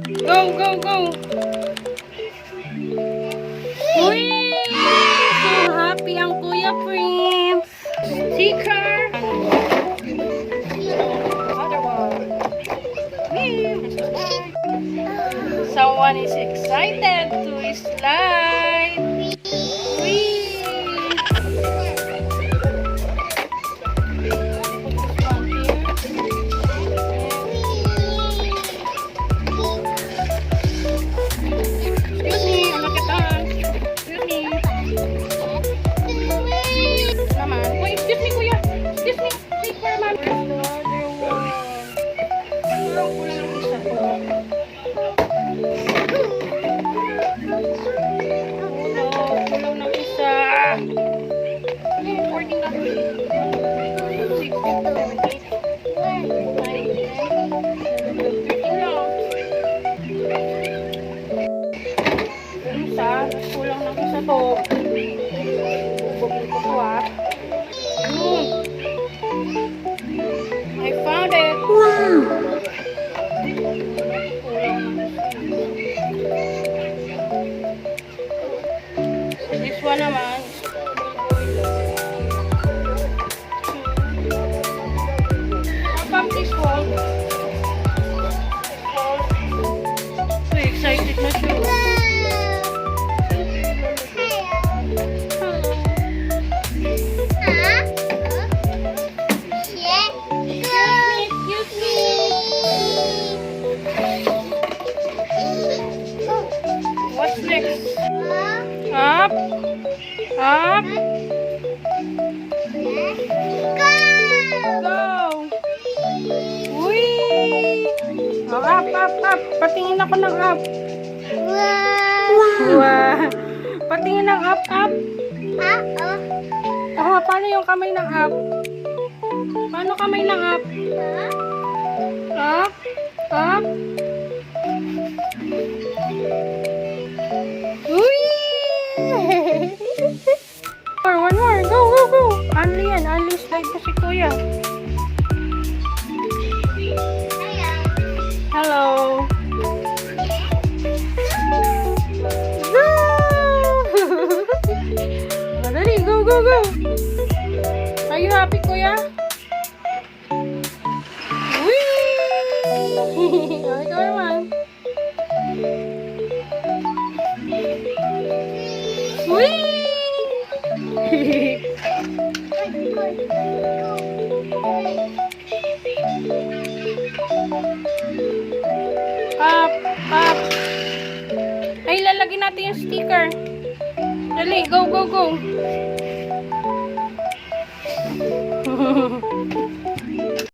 Go, go, go. Uy! So happy ang Kuya Prince. Sticker. Other one. Someone is excited to slide. Whee! Excuse me, umakit tahan. Excuse me. Naman. Uy, excuse me, kuya. Excuse me. Take for a man. Kulang ng isa. Kulang ng isa. 14 na. 13 lang. Kulang ng isa to. Bubog ko to ah. I found it. Wow! This one naman. How come this one? So excited na siya. What's next? Up. Up. Go. Uy. Oh, up, up, up. Patingin ako ng up. Wow. Patingin ng up, up. Ah, paano yung kamay ng up? Paano kamay ng up? Up. Up. Uy! One more. Go, go, go. Unli yan. Unli slide ko si kuya. Hello. Go! Madali. Go, go, go. Are you happy, kuya? Uy! Ikaw naman. Uy! Up, up. Ay, lalagyan natin yung sticker. Dali, go, go, go.